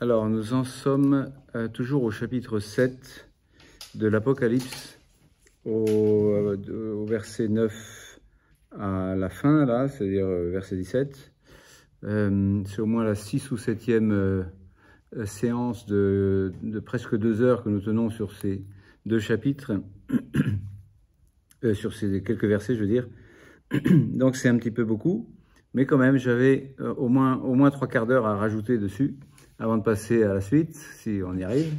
Alors, nous en sommes toujours au chapitre 7 de l'Apocalypse, au verset 9 à la fin, là, c'est-à-dire verset 17. C'est au moins la 6 ou 7e séance de presque 2 heures que nous tenons sur ces deux chapitres, sur ces quelques versets, je veux dire. Donc, c'est un petit peu beaucoup, mais quand même, j'avais au moins 3/4 d'heure à rajouter dessus, avant de passer à la suite, si on y arrive.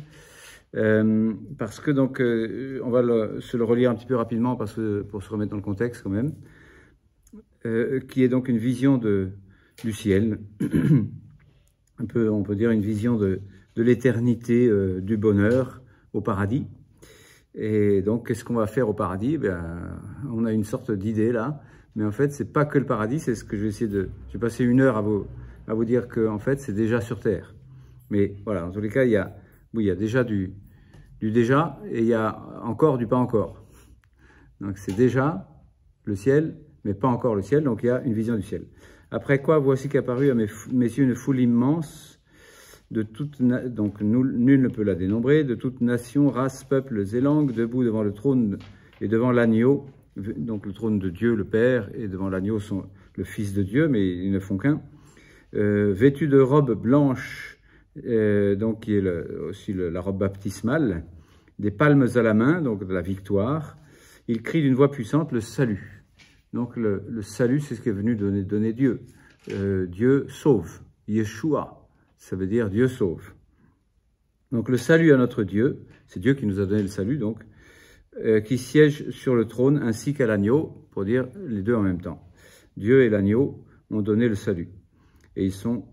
Parce que donc, on va se le relire un petit peu rapidement pour se remettre dans le contexte quand même, qui est donc une vision du ciel, on peut dire une vision de l'éternité, du bonheur au paradis. Et donc, qu'est-ce qu'on va faire au paradis? On a une sorte d'idée là, mais en fait, c'est pas que le paradis, c'est ce que je vais essayer de... J'ai passé 1 heure à vous dire que en fait, c'est déjà sur Terre. Mais voilà, en tous les cas, il y a déjà du déjà et il y a encore du pas encore. Donc c'est déjà le ciel, mais pas encore le ciel, donc il y a une vision du ciel. Après quoi, voici qu'apparut à mes yeux une foule immense, donc nul ne peut la dénombrer, de toute nation, race, peuples et langues, debout devant le trône et devant l'agneau, donc le trône de Dieu le Père, et devant l'agneau sont le Fils de Dieu, mais ils ne font qu'un, vêtus de robes blanches, donc qui est aussi la robe baptismale, des palmes à la main, donc de la victoire. Il crie d'une voix puissante le salut. Donc le salut, c'est ce qui est venu donner Dieu. Dieu sauve. Yeshua, ça veut dire Dieu sauve. Donc le salut à notre Dieu, c'est Dieu qui nous a donné le salut, donc, qui siège sur le trône ainsi qu'à l'agneau, pour dire les deux en même temps. Dieu et l'agneau ont donné le salut. Et ils sont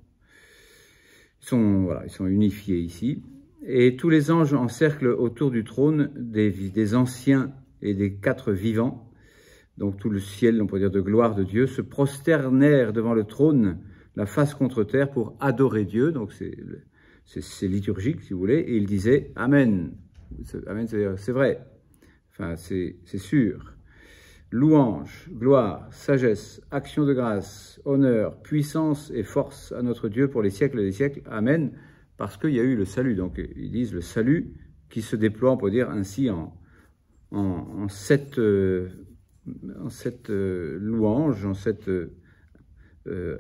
unifiés ici. Et tous les anges encerclent autour du trône des anciens et des 4 vivants. Donc tout le ciel, on peut dire de gloire de Dieu, se prosternèrent devant le trône, la face contre terre, pour adorer Dieu. Donc c'est liturgique, si vous voulez. Et ils disaient Amen. Amen, c'est-à-dire c'est vrai. Enfin, c'est sûr. Louange, gloire, sagesse, action de grâce, honneur, puissance et force à notre Dieu pour les siècles des siècles. Amen. Parce qu'il y a eu le salut. Donc, ils disent le salut qui se déploie, on peut dire ainsi, en 7 louanges, en 7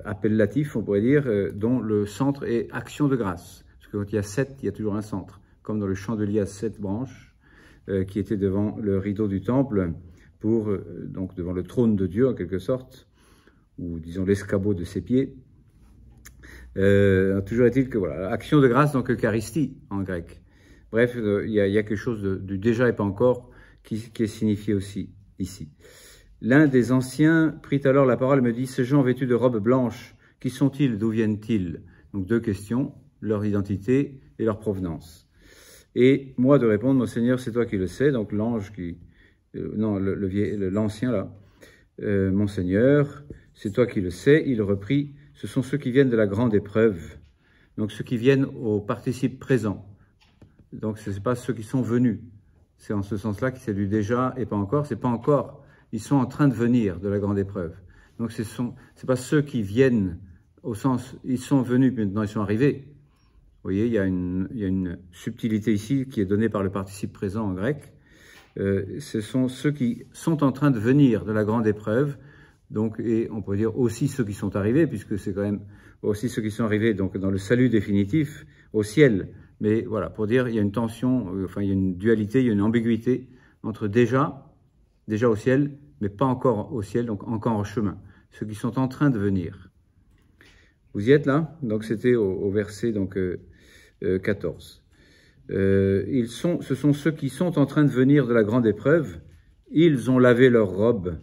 appellatifs, on pourrait dire, dont le centre est action de grâce. Parce que quand il y a 7, il y a toujours un centre. Comme dans le chandelier à 7 branches, qui était devant le rideau du temple, donc devant le trône de Dieu en quelque sorte, ou disons l'escabeau de ses pieds. Toujours est-il que voilà, action de grâce, donc Eucharistie en grec. Bref, il y a quelque chose du déjà et pas encore qui est signifié aussi ici. L'un des anciens prit alors la parole et me dit: ces gens vêtus de robes blanches, qui sont-ils, d'où viennent-ils? Donc 2 questions, leur identité et leur provenance. Et moi de répondre: mon Seigneur, c'est toi qui le sais. Donc l'ange l'ancien là, mon Seigneur, c'est toi qui le sais. Il reprit: ce sont ceux qui viennent de la grande épreuve. Donc ceux qui viennent au participe présent. Donc ce n'est pas ceux qui sont venus. C'est en ce sens-là que c'est du déjà et pas encore. C'est pas encore. Ils sont en train de venir de la grande épreuve. Donc c'est pas ceux qui viennent au sens ils sont venus puis maintenant ils sont arrivés. Vous voyez, il y a une subtilité ici qui est donnée par le participe présent en grec. Ce sont ceux qui sont en train de venir de la grande épreuve, donc, et on peut dire aussi ceux qui sont arrivés, puisque c'est quand même aussi ceux qui sont arrivés donc, dans le salut définitif au ciel. Mais voilà, pour dire, il y a une tension, enfin il y a une dualité, il y a une ambiguïté entre déjà au ciel, mais pas encore au ciel, donc encore en chemin. Ceux qui sont en train de venir. Vous y êtes là? Donc c'était au verset donc, 14. Ce sont ceux qui sont en train de venir de la grande épreuve. Ils ont lavé leurs robes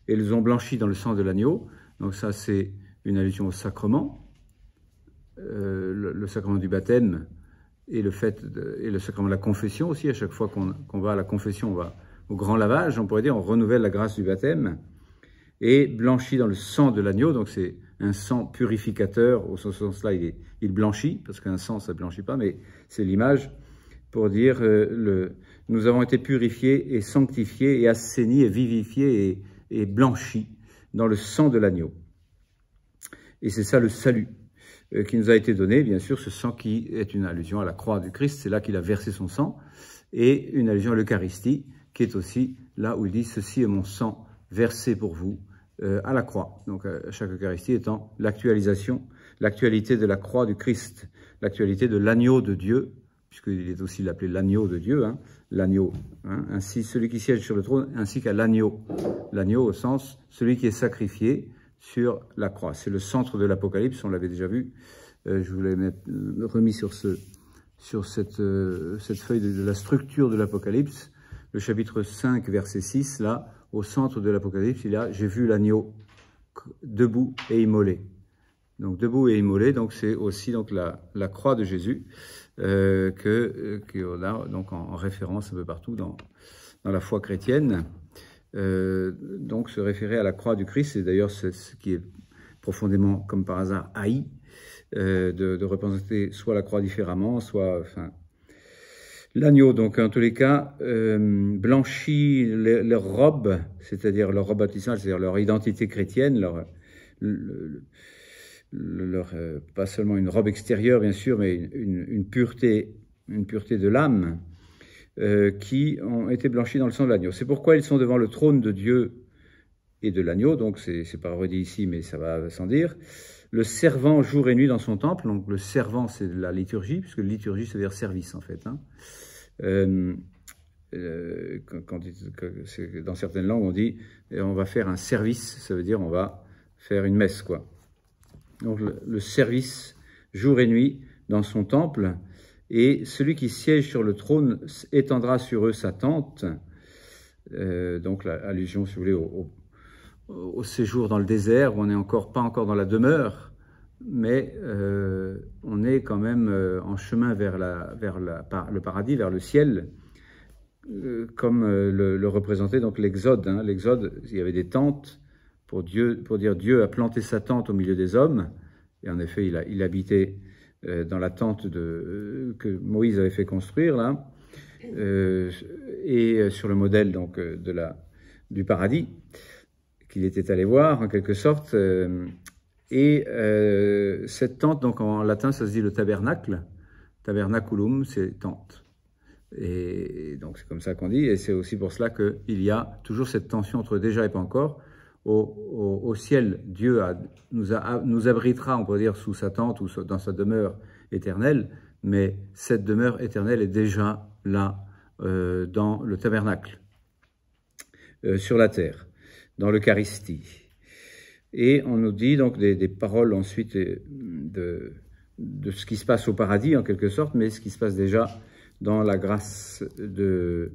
et les ont blanchis dans le sang de l'agneau. Donc ça, c'est une allusion au sacrement, le sacrement du baptême et le sacrement de la confession aussi. À chaque fois qu'on va à la confession, on va au grand lavage, on pourrait dire, on renouvelle la grâce du baptême. Et blanchis dans le sang de l'agneau, donc c'est un sang purificateur. Au sens-là, il blanchit, parce qu'un sang, ça ne blanchit pas, mais c'est l'image pour dire nous avons été purifiés et sanctifiés et assainis et vivifiés et blanchis dans le sang de l'agneau. Et c'est ça le salut. qui nous a été donné, bien sûr, ce sang qui est une allusion à la croix du Christ, c'est là qu'il a versé son sang, et une allusion à l'Eucharistie, qui est aussi là où il dit « Ceci est mon sang versé pour vous à la croix ». Donc chaque Eucharistie étant l'actualité de la croix du Christ, l'actualité de l'agneau de Dieu, puisqu'il est aussi appelé l'agneau de Dieu, hein, l'agneau, hein, ainsi celui qui siège sur le trône, ainsi qu'à l'agneau. L'agneau au sens, celui qui est sacrifié sur la croix. C'est le centre de l'Apocalypse, on l'avait déjà vu. Je vous l'ai remis sur cette feuille de la structure de l'Apocalypse. Le chapitre 5, verset 6, là, au centre de l'Apocalypse, il y a « J'ai vu l'agneau debout et immolé ». Donc debout et immolé, donc c'est aussi donc la croix de Jésus qu'on a donc en référence un peu partout dans la foi chrétienne. Donc se référer à la croix du Christ, c'est d'ailleurs ce qui est profondément, comme par hasard, haï, de représenter soit la croix différemment, soit enfin l'agneau. Donc en tous les cas blanchit leurs robes, c'est-à-dire leur robe baptismale, c'est-à-dire leur identité chrétienne, pas seulement une robe extérieure bien sûr, mais une pureté de l'âme, qui ont été blanchis dans le sang de l'agneau. C'est pourquoi ils sont devant le trône de Dieu et de l'agneau, donc c'est pas redit ici, mais ça va sans dire, le servant jour et nuit dans son temple. Donc le servant, c'est la liturgie, puisque liturgie, ça veut dire service en fait, hein. Dans certaines langues, on dit on va faire un service, ça veut dire on va faire une messe, quoi. Donc le service jour et nuit dans son temple, et celui qui siège sur le trône étendra sur eux sa tente. Donc l'allusion, si vous voulez, au séjour dans le désert, où on n'est pas encore dans la demeure, mais on est quand même en chemin vers le paradis, vers le ciel, comme le représentait donc l'Exode. Hein. L'Exode, il y avait des tentes pour dire Dieu a planté sa tente au milieu des hommes, et en effet il habitait dans la tente que Moïse avait fait construire là, et sur le modèle donc du paradis qu'il était allé voir en quelque sorte, et cette tente, donc en latin ça se dit le tabernacle, tabernaculum, c'est tente, et donc c'est comme ça qu'on dit, et c'est aussi pour cela qu'il y a toujours cette tension entre déjà et pas encore. Au ciel, Dieu nous abritera, on pourrait dire, sous sa tente ou dans sa demeure éternelle, mais cette demeure éternelle est déjà là, dans le tabernacle, sur la terre, dans l'Eucharistie. Et on nous dit donc des paroles ensuite de ce qui se passe au paradis, en quelque sorte, mais ce qui se passe déjà dans la grâce du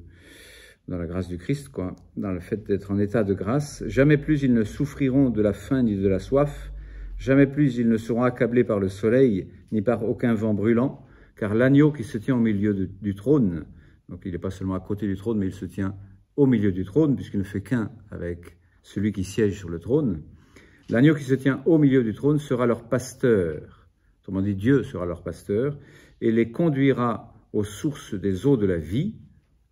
Christ, quoi, dans le fait d'être en état de grâce. Jamais plus ils ne souffriront de la faim ni de la soif, jamais plus ils ne seront accablés par le soleil ni par aucun vent brûlant, car l'agneau qui se tient au milieu du trône, donc il n'est pas seulement à côté du trône, mais il se tient au milieu du trône, puisqu'il ne fait qu'un avec celui qui siège sur le trône. L'agneau qui se tient au milieu du trône sera leur pasteur, autrement dit Dieu sera leur pasteur, et les conduira aux sources des eaux de la vie,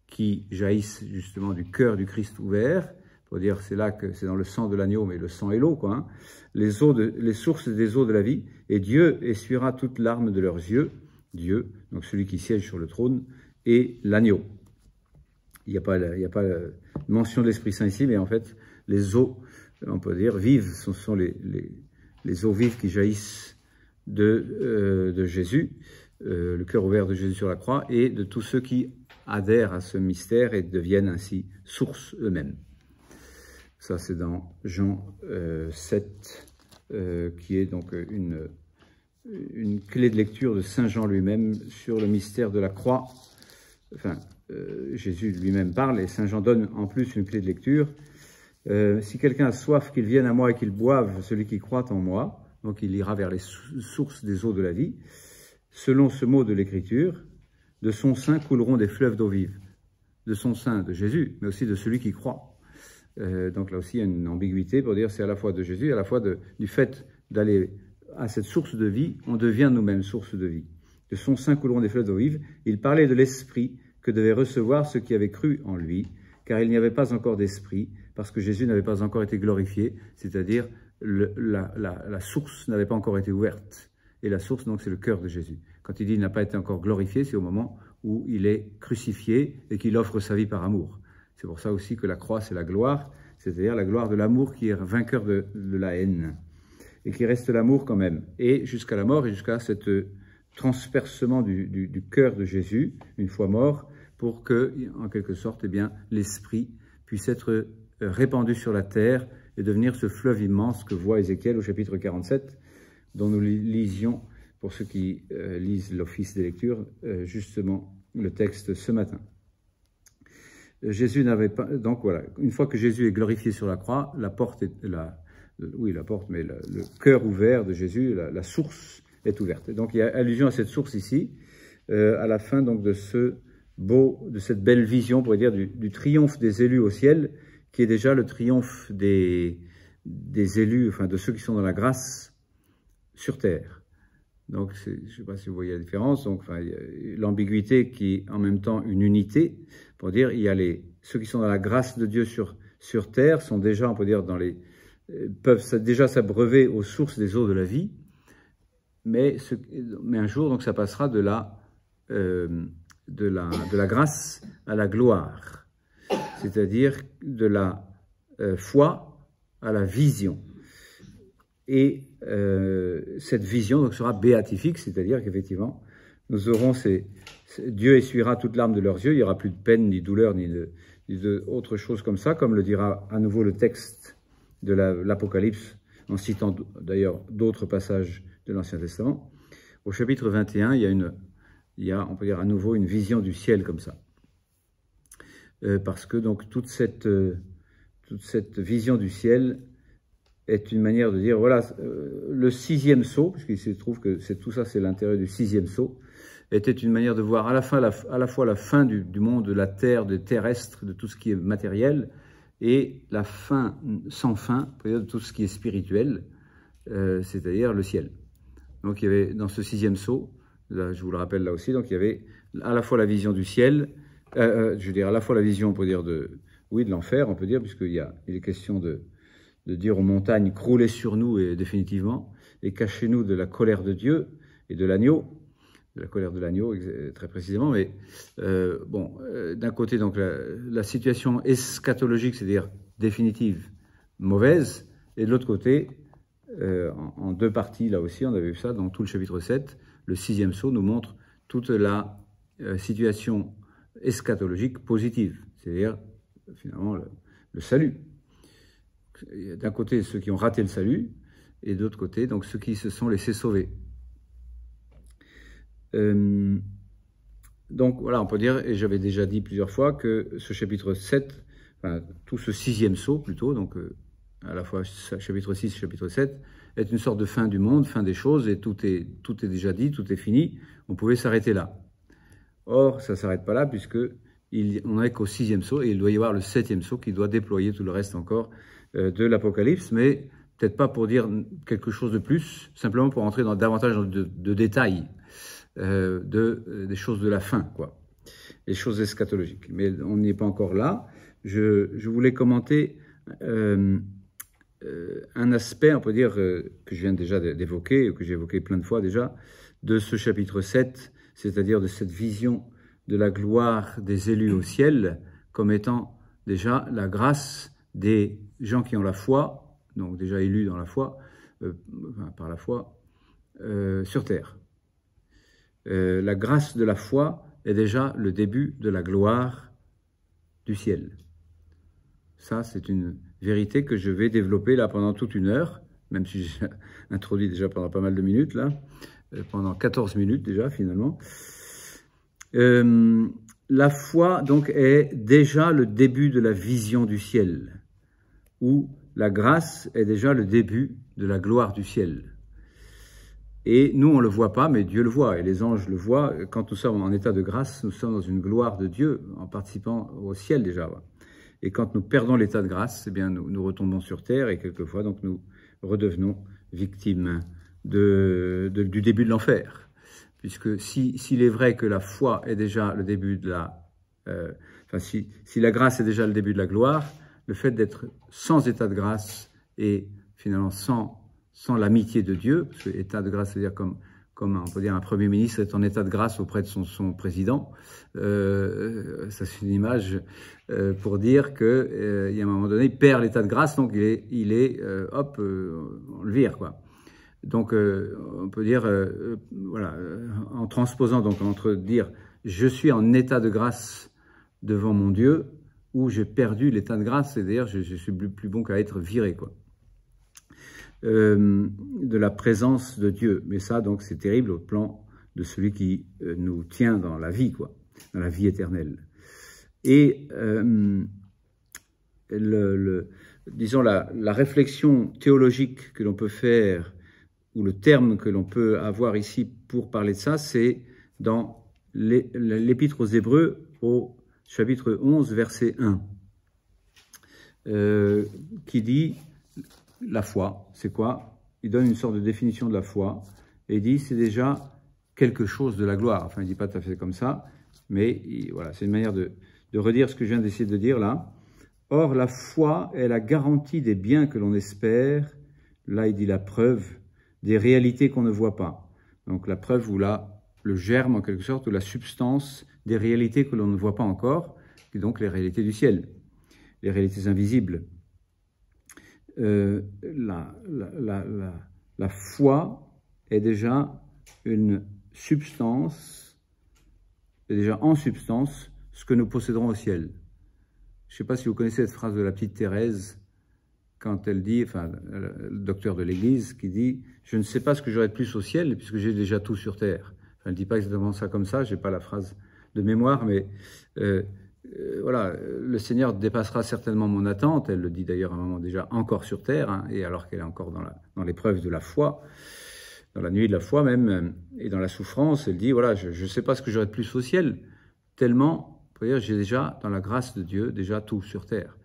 qui jaillissent justement du cœur du Christ ouvert, pour dire c'est là que c'est dans le sang de l'agneau, mais le sang est l'eau, quoi, hein. Les sources des eaux de la vie, et Dieu essuiera toute larme de leurs yeux, Dieu, donc celui qui siège sur le trône, et l'agneau. Il n'y a pas mention de l'Esprit Saint ici, mais en fait, les eaux, on peut dire, vives, ce sont les eaux vives qui jaillissent de Jésus, le cœur ouvert de Jésus sur la croix, et de tous ceux qui adhèrent à ce mystère et deviennent ainsi source eux-mêmes. Ça, c'est dans Jean 7, qui est donc une clé de lecture de Saint Jean lui-même sur le mystère de la croix. Enfin, Jésus lui-même parle, et Saint Jean donne en plus une clé de lecture. Si quelqu'un a soif, qu'il vienne à moi et qu'il boive, celui qui croit en moi. Donc il ira vers les sources des eaux de la vie. Selon ce mot de l'Écriture, de son sein couleront des fleuves d'eau vive. De son sein, de Jésus, mais aussi de celui qui croit. Donc là aussi, il y a une ambiguïté pour dire c'est à la fois de Jésus, à la fois du fait d'aller à cette source de vie, on devient nous-mêmes source de vie. De son sein couleront des fleuves d'eau vive. Il parlait de l'esprit que devaient recevoir ceux qui avaient cru en lui, car il n'y avait pas encore d'esprit, parce que Jésus n'avait pas encore été glorifié, c'est-à-dire la source n'avait pas encore été ouverte. et la source, donc, c'est le cœur de Jésus. Quand il dit qu'il n'a pas été encore glorifié, c'est au moment où il est crucifié et qu'il offre sa vie par amour. C'est pour ça aussi que la croix, c'est la gloire, c'est-à-dire la gloire de l'amour qui est vainqueur de la haine, et qui reste l'amour quand même, et jusqu'à la mort, et jusqu'à cet transpercement du cœur de Jésus, une fois mort, pour que, en quelque sorte, eh bien, l'esprit puisse être répandu sur la terre et devenir ce fleuve immense que voit Ézéchiel au chapitre 47, dont nous lisions, pour ceux qui lisent l'office des lectures, justement le texte ce matin. Jésus n'avait pas... Donc voilà, une fois que Jésus est glorifié sur la croix, la porte est... la porte, mais le cœur ouvert de Jésus, la source est ouverte. Et donc il y a allusion à cette source ici, à la fin donc de cette belle vision, on pourrait dire, du triomphe des élus au ciel, qui est déjà le triomphe des élus, enfin de ceux qui sont dans la grâce sur terre. Donc, je ne sais pas si vous voyez la différence. Donc, enfin, l'ambiguïté qui est en même temps une unité, pour dire, il y a ceux qui sont dans la grâce de Dieu sur terre sont déjà, on peut dire, peuvent déjà s'abreuver aux sources des eaux de la vie, mais un jour, donc, ça passera de la grâce à la gloire, c'est-à-dire de la foi à la vision. Et cette vision donc, sera béatifique, c'est-à-dire qu'effectivement, nous aurons Dieu essuiera toute larme de leurs yeux, il n'y aura plus de peine, ni de douleur, ni autre chose comme ça, comme le dira à nouveau le texte de l'Apocalypse, en citant d'ailleurs d'autres passages de l'Ancien Testament. Au chapitre 21, il y a, on peut dire à nouveau, une vision du ciel comme ça. Parce que donc toute cette vision du ciel est une manière de dire, voilà, le sixième sceau, puisqu'il se trouve que tout ça, c'est l'intérêt du sixième sceau, était une manière de voir à la fois la fin du monde, de la terre, des terrestres, de tout ce qui est matériel, et la fin sans fin, de tout ce qui est spirituel, c'est-à-dire le ciel. Donc il y avait dans ce sixième sceau, là, je vous le rappelle là aussi, donc il y avait à la fois la vision du ciel, je veux dire à la fois la vision, on peut dire, de l'enfer, on peut dire, puisqu'il est question de dire aux montagnes, croulez sur nous et définitivement, et cachez-nous de la colère de Dieu et de l'agneau, de la colère de l'agneau très précisément, mais d'un côté donc la situation eschatologique, c'est-à-dire définitive, mauvaise, et de l'autre côté, en deux parties là aussi, on avait vu ça dans tout le chapitre 7, le sixième sceau nous montre toute la situation eschatologique positive, c'est-à-dire finalement le salut. D'un côté, ceux qui ont raté le salut, et d'autre côté, donc ceux qui se sont laissés sauver. Donc voilà, on peut dire, et j'avais déjà dit plusieurs fois, que ce chapitre 7, enfin, tout ce sixième sceau plutôt, donc à la fois chapitre 6 et chapitre 7, est une sorte de fin du monde, fin des choses, et tout est déjà dit, tout est fini, on pouvait s'arrêter là. Or, ça ne s'arrête pas là, puisque on n'est qu'au sixième sceau, et il doit y avoir le septième sceau qui doit déployer tout le reste encore de l'Apocalypse, mais peut-être pas pour dire quelque chose de plus, simplement pour entrer dans davantage de détails des choses de la fin, quoi, les choses eschatologiques. Mais on n'y est pas encore là. Je voulais commenter un aspect, on peut dire, que je viens déjà d'évoquer, que j'ai évoqué plein de fois déjà, de ce chapitre 7, c'est-à-dire de cette vision de la gloire des élus au ciel, comme étant déjà la grâce des gens qui ont la foi, donc déjà élus dans la foi, par la foi, sur terre. La grâce de la foi est déjà le début de la gloire du ciel. Ça, c'est une vérité que je vais développer là pendant toute une heure, même si j'ai introduit déjà pendant pas mal de minutes, là, pendant 14 minutes déjà, finalement. La foi, donc, est déjà le début de la vision du ciel, où la grâce est déjà le début de la gloire du ciel. Et nous, on ne le voit pas, mais Dieu le voit, et les anges le voient. Quand nous sommes en état de grâce, nous sommes dans une gloire de Dieu, en participant au ciel déjà. Et quand nous perdons l'état de grâce, eh bien, nous retombons sur terre, et quelquefois, donc, nous redevenons victimes du début de l'enfer. Puisque s'il est vrai que la foi est déjà le début de si la grâce est déjà le début de la gloire, le fait d'être sans état de grâce et finalement sans l'amitié de Dieu, parce que état de grâce, c'est-à-dire comme comme on peut dire un Premier ministre est en état de grâce auprès de son président. Ça c'est une image pour dire que il y a un moment donné, il perd l'état de grâce, donc il est hop, on le vire, quoi. Donc on peut dire, voilà, en transposant, donc entre dire je suis en état de grâce devant mon Dieu, ou j'ai perdu l'état de grâce, c'est-à-dire je suis plus bon qu'à être viré, quoi. De la présence de Dieu. Mais ça, donc, c'est terrible au plan de celui qui nous tient dans la vie, quoi, dans la vie éternelle. Et disons, la réflexion théologique que l'on peut faire, ou le terme que l'on peut avoir ici pour parler de ça, c'est dans l'Épître aux Hébreux, au chapitre 11, verset 1, qui dit... La foi, c'est quoi? Il donne une sorte de définition de la foi et il dit c'est déjà quelque chose de la gloire. Enfin, il ne dit pas tout à fait comme ça, mais voilà, c'est une manière de redire ce que je viens d'essayer de dire là. Or, la foi est la garantie des biens que l'on espère. Là, il dit la preuve des réalités qu'on ne voit pas. Donc, la preuve ou le germe, en quelque sorte, ou la substance des réalités que l'on ne voit pas encore, et donc les réalités du ciel, les réalités invisibles. La foi est déjà une substance, est déjà en substance ce que nous posséderons au ciel. Je ne sais pas si vous connaissez cette phrase de la petite Thérèse, quand elle dit, enfin, le docteur de l'Église, qui dit « Je ne sais pas ce que j'aurai de plus au ciel, puisque j'ai déjà tout sur terre ». Enfin, elle ne dit pas exactement ça comme ça, je n'ai pas la phrase de mémoire, mais... voilà, le Seigneur dépassera certainement mon attente, elle le dit d'ailleurs à un moment déjà encore sur terre, hein, et alors qu'elle est encore dans l'épreuve de la foi, dans la nuit de la foi même, et dans la souffrance, elle dit, voilà, je ne sais pas ce que j'aurai de plus au ciel, tellement, on peut dire, j'ai déjà, dans la grâce de Dieu, déjà tout sur terre.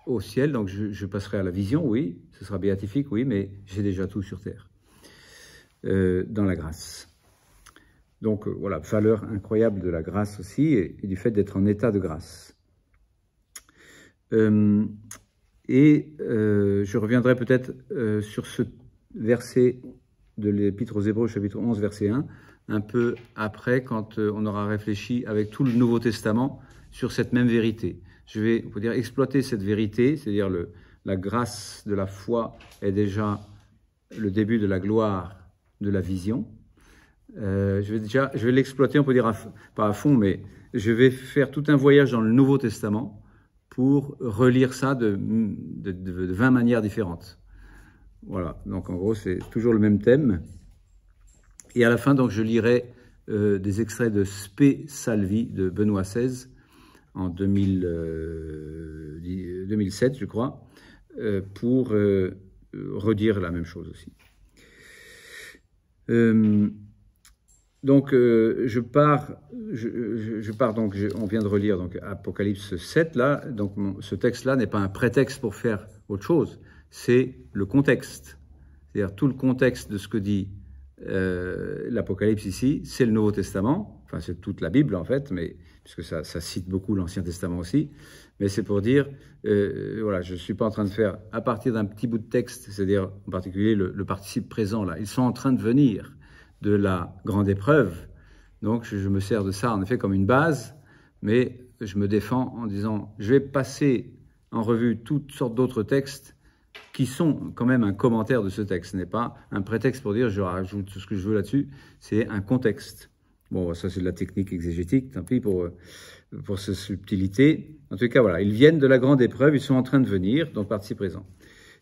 Au ciel, donc je passerai à la vision, oui, ce sera béatifique, oui, mais j'ai déjà tout sur terre, dans la grâce. Donc voilà, valeur incroyable de la grâce aussi, et du fait d'être en état de grâce. Je reviendrai peut-être sur ce verset de l'Épître aux Hébreux, chapitre 11, verset 1, un peu après, quand on aura réfléchi avec tout le Nouveau Testament sur cette même vérité. Je vais, on peut dire, exploiter cette vérité, c'est-à-dire la grâce de la foi est déjà le début de la gloire de la vision. Je vais l'exploiter, on peut dire pas à fond, mais je vais faire tout un voyage dans le Nouveau Testament pour relire ça de 20 manières différentes. Voilà, donc en gros c'est toujours le même thème. Et à la fin, donc, je lirai des extraits de Spe Salvi de Benoît XVI en 2007, je crois, pour redire la même chose aussi. Donc, on vient de relire donc, Apocalypse 7, là, donc ce texte-là n'est pas un prétexte pour faire autre chose, c'est le contexte. C'est-à-dire tout le contexte de ce que dit l'Apocalypse ici, c'est le Nouveau Testament, enfin c'est toute la Bible en fait, mais puisque ça cite beaucoup l'Ancien Testament aussi, mais c'est pour dire, voilà, je ne suis pas en train de faire à partir d'un petit bout de texte, c'est-à-dire en particulier le participe présent là, ils sont en train de venir de la grande épreuve, donc je me sers de ça en effet comme une base, mais je me défends en disant, je vais passer en revue toutes sortes d'autres textes qui sont quand même un commentaire de ce texte. Ce n'est pas un prétexte pour dire je rajoute ce que je veux là-dessus, c'est un contexte. Bon, ça c'est de la technique exégétique, tant pis pour cette subtilité. En tout cas, voilà, ils viennent de la grande épreuve, ils sont en train de venir, donc participe présent.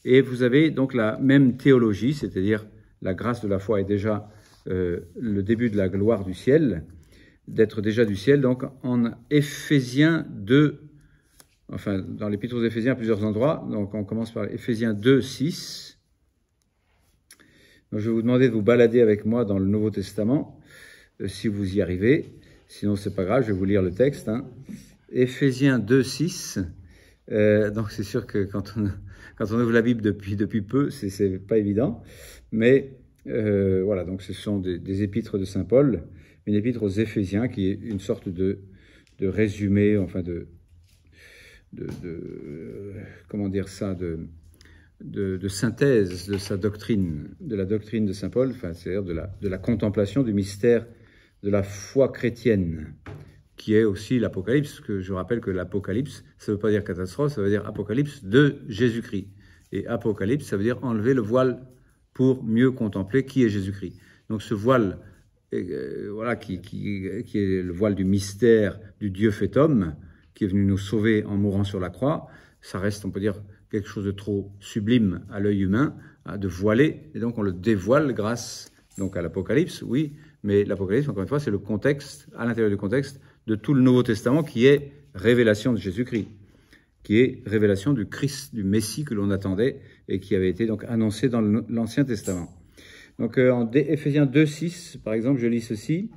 Et vous avez donc la même théologie, c'est-à-dire la grâce de la foi est déjà le début de la gloire du ciel, d'être déjà du ciel, donc en Éphésiens 2, enfin, dans l'Épître aux Éphésiens à plusieurs endroits. Donc, on commence par Éphésiens 2, 6. Donc, je vais vous demander de vous balader avec moi dans le Nouveau Testament, si vous y arrivez. Sinon, c'est pas grave, je vais vous lire le texte. Hein. Éphésiens 2, 6. Donc, c'est sûr que quand on ouvre la Bible depuis peu, c'est pas évident. Mais, voilà, donc ce sont des épîtres de Saint Paul. Une épître aux Éphésiens qui est une sorte de résumé, enfin comment dire ça, de synthèse de sa doctrine, de la doctrine de saint Paul, enfin, c'est-à-dire de la contemplation du mystère de la foi chrétienne, qui est aussi l'Apocalypse, que je rappelle que l'Apocalypse, ça ne veut pas dire catastrophe, ça veut dire Apocalypse de Jésus-Christ. Et Apocalypse, ça veut dire enlever le voile pour mieux contempler qui est Jésus-Christ. Donc ce voile, voilà, qui est le voile du mystère du Dieu fait homme, qui est venu nous sauver en mourant sur la croix, ça reste, on peut dire, quelque chose de trop sublime à l'œil humain, de voiler, et donc on le dévoile grâce donc à l'Apocalypse, oui, mais l'Apocalypse, encore une fois, c'est le contexte, à l'intérieur du contexte, de tout le Nouveau Testament qui est révélation de Jésus-Christ, qui est révélation du Christ, du Messie que l'on attendait et qui avait été donc annoncé dans l'Ancien Testament. Donc en Éphésiens 2:6, par exemple, je lis ceci.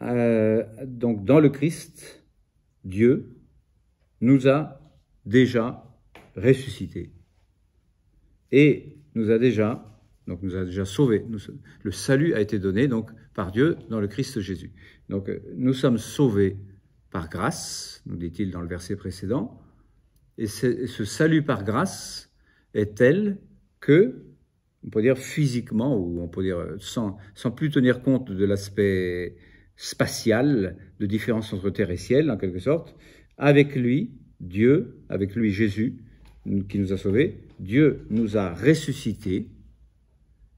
Donc dans le Christ, Dieu nous a déjà ressuscités et nous a déjà sauvés. Le salut a été donné donc par Dieu dans le Christ Jésus. Donc nous sommes sauvés par grâce, nous dit-il dans le verset précédent, et ce salut par grâce est tel que, on peut dire physiquement, ou on peut dire sans plus tenir compte de l'aspect spatial, de différence entre terre et ciel, en quelque sorte, avec lui, Dieu, avec lui Jésus, qui nous a sauvés, Dieu nous a ressuscités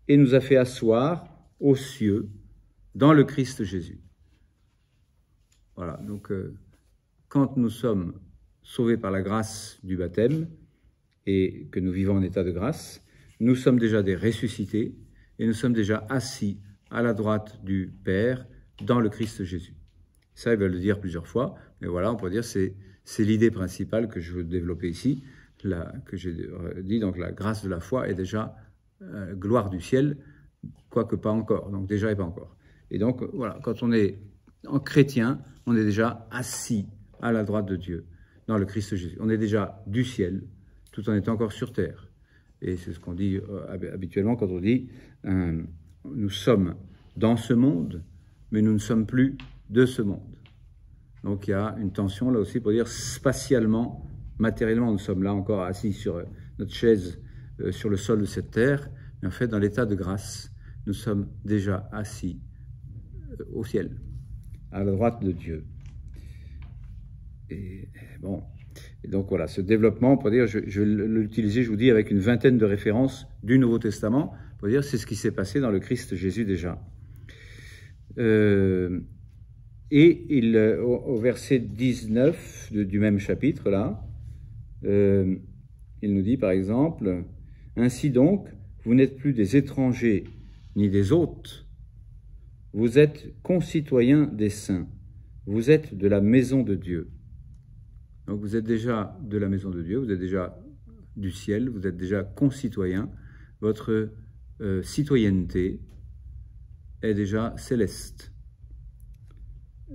et nous a fait asseoir aux cieux dans le Christ Jésus. Voilà, donc quand nous sommes sauvés par la grâce du baptême et que nous vivons en état de grâce, nous sommes déjà des ressuscités et nous sommes déjà assis à la droite du Père dans le Christ Jésus. Ça, il va le dire plusieurs fois, mais voilà, on peut dire c'est l'idée principale que je veux développer ici, que j'ai dit, donc la grâce de la foi est déjà gloire du ciel, quoique pas encore, donc déjà et pas encore. Et donc voilà, quand on est en chrétien, on est déjà assis à la droite de Dieu, dans le Christ Jésus. On est déjà du ciel, tout en étant encore sur terre. Et c'est ce qu'on dit habituellement quand on dit nous sommes dans ce monde, mais nous ne sommes plus de ce monde. Donc il y a une tension là aussi pour dire spatialement, matériellement, nous sommes là encore assis sur notre chaise, sur le sol de cette terre, mais en fait dans l'état de grâce, nous sommes déjà assis au ciel, à la droite de Dieu. Et bon, et donc voilà, ce développement, pour dire, je vais l'utiliser, je vous dis, avec une vingtaine de références du Nouveau Testament, pour dire c'est ce qui s'est passé dans le Christ Jésus déjà. Et au verset 19 du même chapitre, là, il nous dit par exemple, « Ainsi donc, vous n'êtes plus des étrangers ni des hôtes, vous êtes concitoyens des saints, vous êtes de la maison de Dieu. » Donc vous êtes déjà de la maison de Dieu, vous êtes déjà du ciel, vous êtes déjà concitoyens, votre citoyenneté est déjà céleste.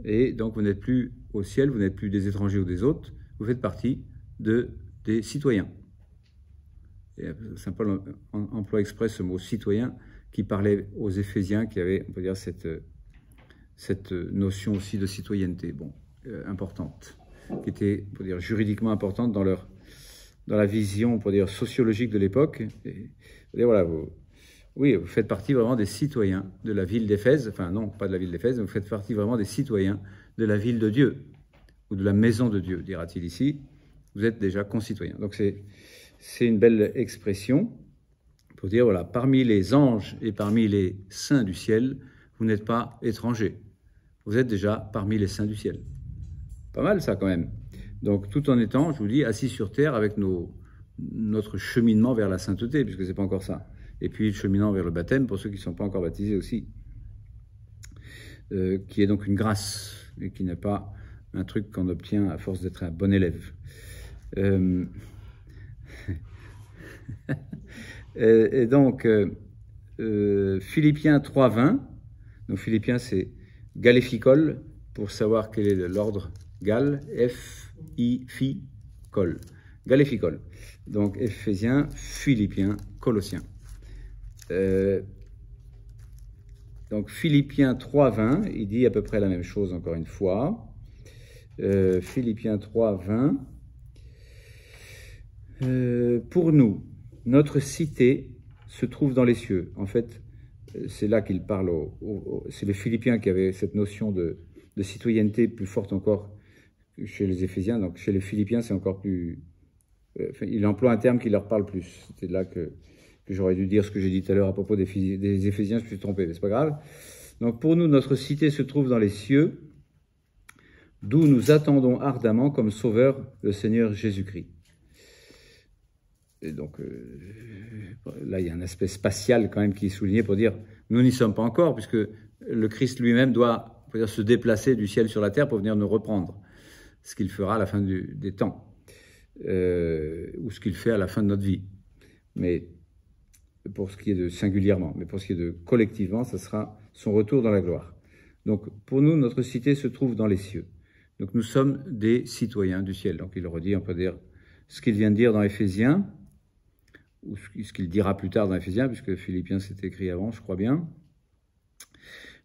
Et donc vous n'êtes plus au ciel, vous n'êtes plus des étrangers ou des hôtes, vous faites partie des citoyens. Et saint Paul emploie exprès ce mot citoyen qui parlait aux Éphésiens qui avaient, on peut dire, cette notion aussi de citoyenneté, bon, importante, qui était, on peut dire, juridiquement importante dans la vision, on peut dire, sociologique de l'époque. Et voilà, vous faites partie vraiment des citoyens de la ville d'Éphèse, enfin non, pas de la ville d'Éphèse, vous faites partie vraiment des citoyens de la ville de Dieu, ou de la maison de Dieu, dira-t-il ici. Vous êtes déjà concitoyens. Donc c'est une belle expression pour dire, voilà, parmi les anges et parmi les saints du ciel, vous n'êtes pas étrangers. Vous êtes déjà parmi les saints du ciel. Pas mal ça quand même. Donc tout en étant, je vous dis, assis sur terre avec notre cheminement vers la sainteté, puisque c'est pas encore ça. Et puis le cheminement vers le baptême pour ceux qui ne sont pas encore baptisés aussi. Qui est donc une grâce, et qui n'est pas un truc qu'on obtient à force d'être un bon élève. Et donc, Philippiens 3:20, donc Philippiens c'est galéphicol, pour savoir quel est l'ordre gal, F-I-Phi-col, galéphicol. Donc Éphésiens, Philippiens, Colossiens. Donc Philippiens 3:20, il dit à peu près la même chose encore une fois. Philippiens 3:20. Pour nous, notre cité se trouve dans les cieux. En fait, c'est là qu'il parle, c'est les Philippiens qui avaient cette notion de citoyenneté plus forte encore que chez les Éphésiens. Donc chez les Philippiens, c'est encore plus... il emploie un terme qui leur parle plus. C'était là que j'aurais dû dire ce que j'ai dit tout à l'heure à propos des Éphésiens, je me suis trompé, mais c'est pas grave. Donc pour nous, notre cité se trouve dans les cieux, d'où nous attendons ardemment comme sauveur le Seigneur Jésus-Christ. Et donc là, il y a un aspect spatial quand même qui est souligné pour dire nous n'y sommes pas encore, puisque le Christ lui-même doit se déplacer du ciel sur la terre pour venir nous reprendre, ce qu'il fera à la fin des temps, ou ce qu'il fait à la fin de notre vie. Mais pour ce qui est de singulièrement, mais pour ce qui est de collectivement, ça sera son retour dans la gloire. Donc pour nous, notre cité se trouve dans les cieux. Donc nous sommes des citoyens du ciel. Donc il redit, on peut dire, ce qu'il vient de dire dans Éphésiens, ou ce qu'il dira plus tard dans Éphésiens, puisque Philippiens s'est écrit avant, je crois bien.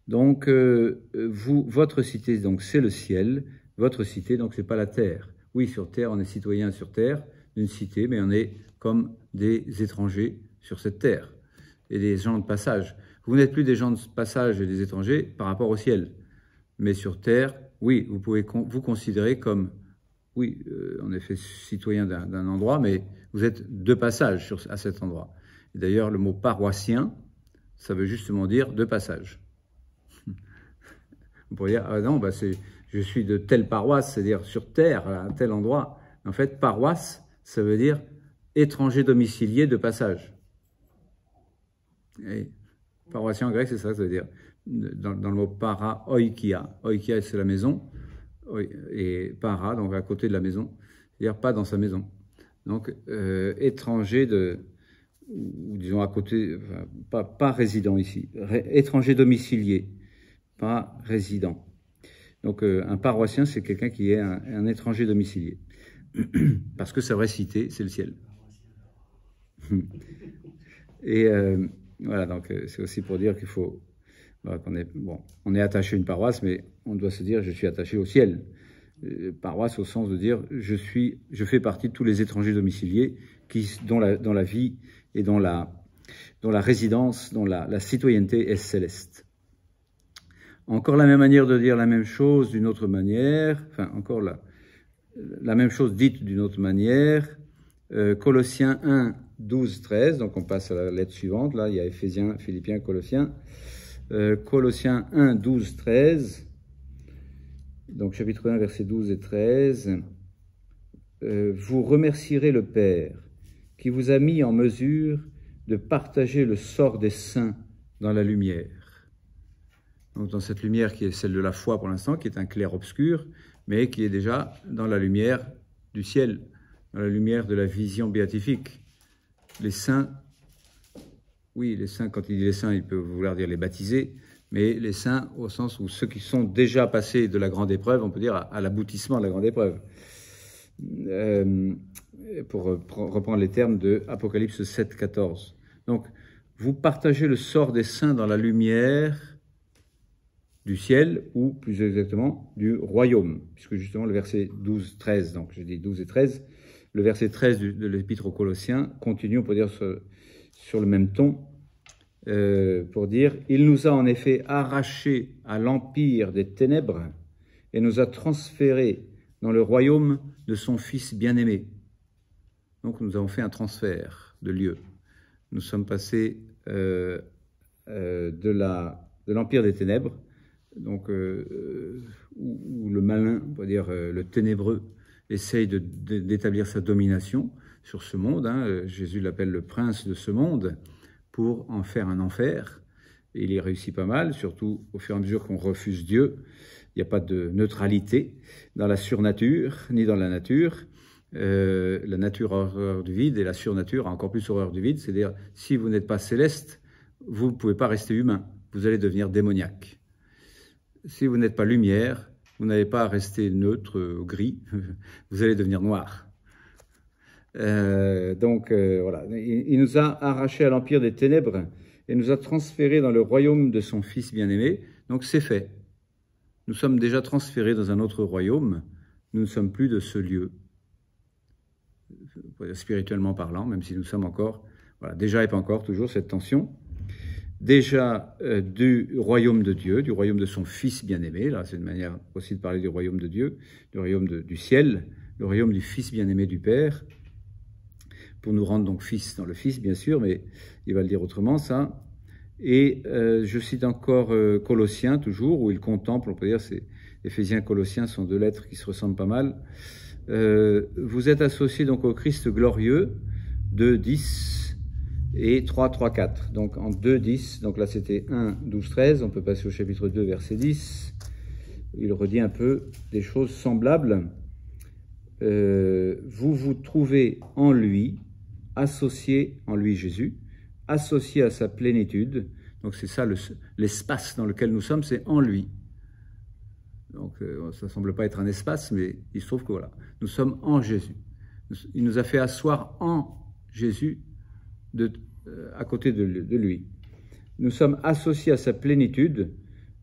Donc votre cité, donc c'est le ciel. Votre cité, donc c'est pas la terre. Oui, sur terre, on est citoyen sur terre d'une cité, mais on est comme des étrangers sur cette terre et des gens de passage. Vous n'êtes plus des gens de passage et des étrangers par rapport au ciel, mais sur terre, oui, vous pouvez vous considérer comme, oui, en effet, citoyen d'un endroit, mais vous êtes de passage à cet endroit. D'ailleurs, le mot paroissien, ça veut justement dire de passage. Vous pourriez dire, ah non, bah je suis de telle paroisse, c'est-à-dire sur terre, à tel endroit. En fait, paroisse, ça veut dire étranger domicilié de passage. Et paroissien en grec, c'est ça veut dire. Dans le mot para, oikia. Oikia, c'est la maison. Et para, donc à côté de la maison. C'est-à-dire pas dans sa maison. Donc, étranger ou disons à côté, enfin, pas résident ici. Étranger domicilié, pas résident. Donc, un paroissien, c'est quelqu'un qui est un étranger domicilié. Parce que sa vraie cité, c'est le ciel. Et voilà, donc c'est aussi pour dire qu'il faut, voilà, on est attaché à une paroisse, mais on doit se dire je suis attaché au ciel. Paroisse au sens de dire je fais partie de tous les étrangers domiciliés dont la vie et dont la résidence, dont la citoyenneté est céleste. Encore la même manière de dire la même chose d'une autre manière, enfin encore la même chose dite d'une autre manière, Colossiens 1, 12, 13, donc on passe à la lettre suivante, là il y a Éphésiens, Philippiens, Colossiens, Colossiens 1, 12, 13, donc chapitre 1, versets 12 et 13, vous remercierez le Père qui vous a mis en mesure de partager le sort des saints dans la lumière. Donc dans cette lumière qui est celle de la foi pour l'instant, qui est un clair-obscur, mais qui est déjà dans la lumière du ciel, dans la lumière de la vision béatifique. Les saints, oui, les saints, quand il dit les saints, il peut vouloir dire les baptisés, mais les saints au sens où ceux qui sont déjà passés de la grande épreuve, on peut dire à l'aboutissement de la grande épreuve. Pour reprendre les termes de Apocalypse 7, 14. Donc, vous partagez le sort des saints dans la lumière du ciel, ou plus exactement, du royaume, puisque justement le verset 12, 13, donc je dis 12 et 13, le verset 13 de l'Épître aux Colossiens continue, on peut dire, sur le même ton, pour dire « Il nous a en effet arrachés à l'empire des ténèbres et nous a transférés dans le royaume de son Fils bien-aimé. » Donc nous avons fait un transfert de lieu. Nous sommes passés de l'empire des ténèbres, donc où le malin, on va dire le ténébreux, essaye d'établir sa domination sur ce monde. Hein. Jésus l'appelle le prince de ce monde pour en faire un enfer. Et il y réussit pas mal, surtout au fur et à mesure qu'on refuse Dieu. Il n'y a pas de neutralité dans la surnature, ni dans la nature. La nature a horreur du vide et la surnature a encore plus horreur du vide. C'est-à-dire, si vous n'êtes pas céleste, vous ne pouvez pas rester humain. Vous allez devenir démoniaque. Si vous n'êtes pas lumière, vous n'avez pas à rester neutre, gris, vous allez devenir noir. Voilà, il nous a arrachés à l'empire des ténèbres et nous a transférés dans le royaume de son Fils bien-aimé. Donc c'est fait. Nous sommes déjà transférés dans un autre royaume. Nous ne sommes plus de ce lieu. spirituellement parlant, même si nous sommes encore, voilà, déjà et pas encore, toujours cette tension. Déjà du royaume de Dieu, du royaume de son Fils bien-aimé, là c'est une manière aussi de parler du royaume de Dieu, du royaume du ciel, le royaume du Fils bien-aimé du Père, pour nous rendre donc fils dans le Fils, bien sûr, mais il va le dire autrement, ça. Et je cite encore Colossiens, toujours, où il contemple, on peut dire, c'est Éphésiens, Colossiens sont deux lettres qui se ressemblent pas mal. Vous êtes associés donc au Christ glorieux, 2:10 et 3:4. Donc en 2:10, donc là c'était 1, 12, 13, on peut passer au chapitre 2, verset 10. Il redit un peu des choses semblables. Vous vous trouvez en lui, associé en lui Jésus, associé à sa plénitude. Donc c'est ça l'espace dans lequel nous sommes, c'est en lui. Donc ça ne semble pas être un espace, mais il se trouve que voilà, nous sommes en Jésus. Il nous a fait asseoir en Jésus à côté de lui. Nous sommes associés à sa plénitude,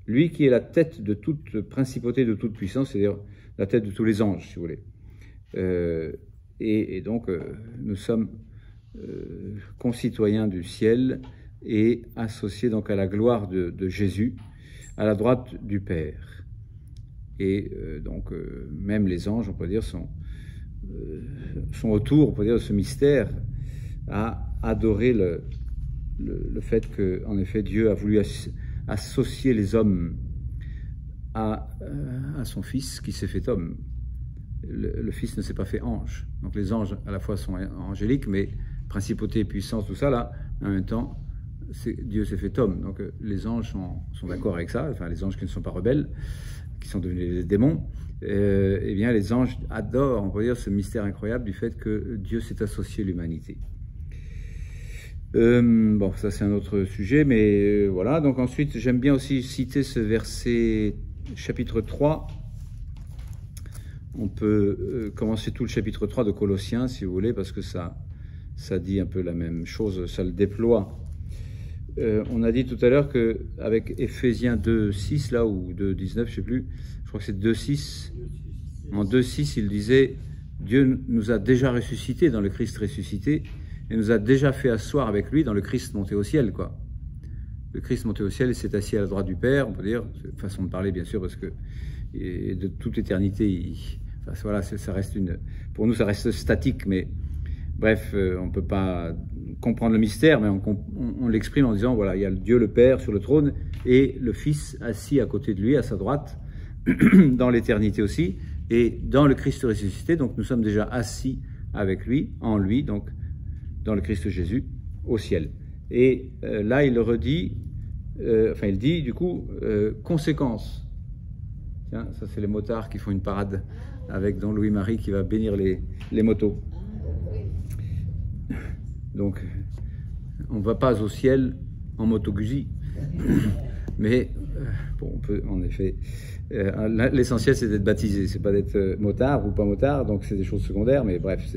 lui qui est la tête de toute principauté, de toute puissance, c'est-à-dire la tête de tous les anges, si vous voulez. Et donc nous sommes concitoyens du ciel et associés donc à la gloire de Jésus, à la droite du Père. Et donc même les anges, on peut dire, sont autour, on peut dire, de ce mystère, à adorer le fait que, en effet, Dieu a voulu associer les hommes à son Fils qui s'est fait homme. Le Fils ne s'est pas fait ange. Donc les anges, à la fois, sont angéliques, mais principauté, puissance, tout ça, là, en même temps, Dieu s'est fait homme. Donc les anges sont d'accord avec ça, enfin les anges qui ne sont pas rebelles, qui sont devenus des démons, eh bien les anges adorent, on peut dire, ce mystère incroyable du fait que Dieu s'est associé à l'humanité. Bon, ça c'est un autre sujet, mais voilà. Donc ensuite, j'aime bien aussi citer ce verset, chapitre 3. On peut commencer tout le chapitre 3 de Colossiens, si vous voulez, parce que ça dit un peu la même chose, ça le déploie. On a dit tout à l'heure qu'avec Éphésiens 2:6, là, ou 2:19, je ne sais plus, je crois que c'est 2:6. En 2:6, il disait « Dieu nous a déjà ressuscités dans le Christ ressuscité, et nous a déjà fait asseoir avec lui dans le Christ monté au ciel, quoi. » Le Christ monté au ciel, il s'est assis à la droite du Père, on peut dire, façon de parler, bien sûr, parce que de toute éternité, enfin, voilà, ça reste pour nous, ça reste statique, mais bref, on ne peut pas comprendre le mystère, mais on l'exprime en disant, voilà, il y a Dieu le Père sur le trône, et le Fils assis à côté de lui, à sa droite, dans l'éternité aussi, et dans le Christ ressuscité, donc nous sommes déjà assis avec lui, en lui, donc dans le Christ Jésus, au ciel. Et là, il le redit, enfin il dit, du coup, conséquence. Tiens, ça c'est les motards qui font une parade avec Don Louis-Marie qui va bénir les motos. Donc, on ne va pas au ciel en moto-Guzzi, mais bon, on peut, en effet, l'essentiel c'est d'être baptisé, c'est pas d'être motard ou pas motard, donc c'est des choses secondaires, mais bref,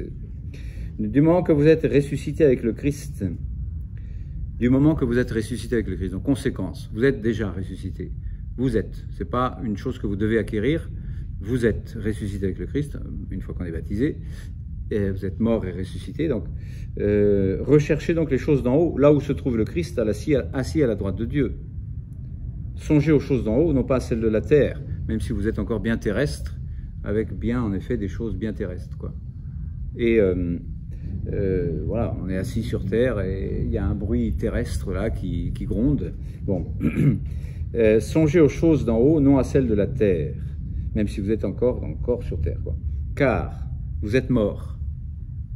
du moment que vous êtes ressuscité avec le Christ, donc conséquence, vous êtes déjà ressuscité, c'est pas une chose que vous devez acquérir, vous êtes ressuscité avec le Christ, une fois qu'on est baptisé, et vous êtes mort et ressuscité, donc recherchez donc les choses d'en haut, là où se trouve le Christ, assis à la droite de Dieu. Songez aux choses d'en haut, non pas à celles de la terre, même si vous êtes encore bien terrestre, avec bien, en effet, des choses bien terrestres, quoi. Et voilà, on est assis sur terre et il y a un bruit terrestre là qui gronde. Bon, songez aux choses d'en haut, non à celles de la terre, même si vous êtes encore sur terre, quoi. Car vous êtes mort.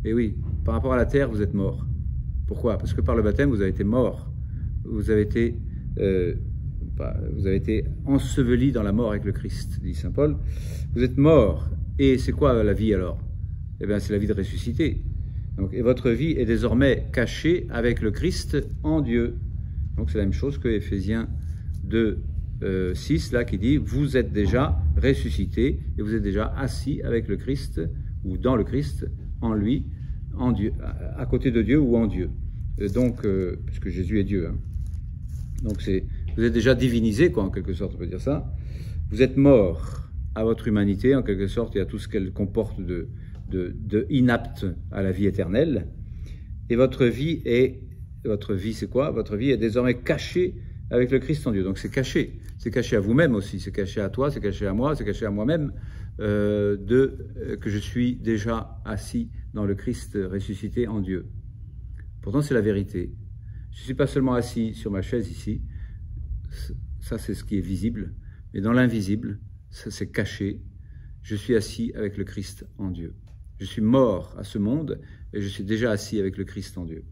Et oui, par rapport à la terre, vous êtes mort. Pourquoi? Parce que par le baptême, vous avez été mort. Vous avez été enseveli dans la mort avec le Christ, dit saint Paul. Vous êtes mort. Et c'est quoi la vie alors? Eh bien, c'est la vie de ressuscité. Donc, et votre vie est désormais cachée avec le Christ en Dieu. Donc c'est la même chose que Éphésiens 2:6, là, qui dit « Vous êtes déjà ressuscités et vous êtes déjà assis avec le Christ, ou dans le Christ, en lui, en Dieu, à côté de Dieu ou en Dieu. » Donc, puisque Jésus est Dieu. Hein. Donc vous êtes déjà divinisé, quoi, en quelque sorte, on peut dire ça. Vous êtes mort à votre humanité, en quelque sorte, et à tout ce qu'elle comporte de inapte à la vie éternelle. Et votre vie, c'est quoi? Votre vie est désormais cachée avec le Christ en Dieu. Donc c'est caché à vous-même aussi, c'est caché à toi, c'est caché à moi, c'est caché à moi-même, que je suis déjà assis dans le Christ ressuscité en Dieu. Pourtant c'est la vérité. Je ne suis pas seulement assis sur ma chaise ici, ça c'est ce qui est visible, mais dans l'invisible, ça c'est caché, je suis assis avec le Christ en Dieu. Je suis mort à ce monde et je suis déjà assis avec le Christ en Dieu.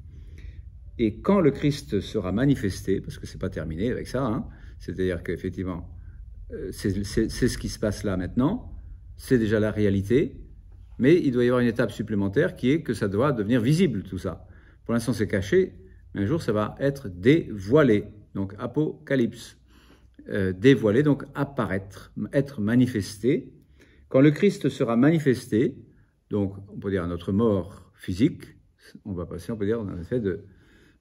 Et quand le Christ sera manifesté, parce que ce n'est pas terminé avec ça, hein, c'est-à-dire qu'effectivement, c'est ce qui se passe là maintenant, c'est déjà la réalité, mais il doit y avoir une étape supplémentaire qui est que ça doit devenir visible tout ça. Pour l'instant c'est caché, mais un jour ça va être dévoilé, donc apocalypse. Dévoilé, donc apparaître, être manifesté. Quand le Christ sera manifesté, donc on peut dire à notre mort physique, on va passer, on peut dire, en effet, de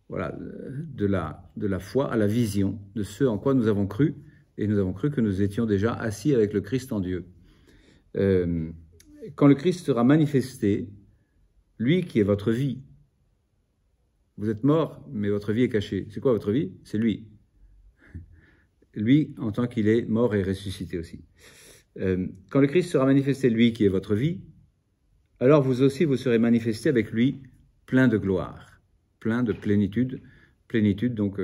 la foi à la vision de ce en quoi nous avons cru, et nous avons cru que nous étions déjà assis avec le Christ en Dieu. Quand le Christ sera manifesté, lui qui est votre vie, vous êtes mort, mais votre vie est cachée. C'est quoi votre vie? C'est lui. Lui, en tant qu'il est mort et ressuscité aussi. Quand le Christ sera manifesté, lui qui est votre vie, alors vous aussi, vous serez manifesté avec lui, plein de gloire, plein de plénitude. Plénitude, donc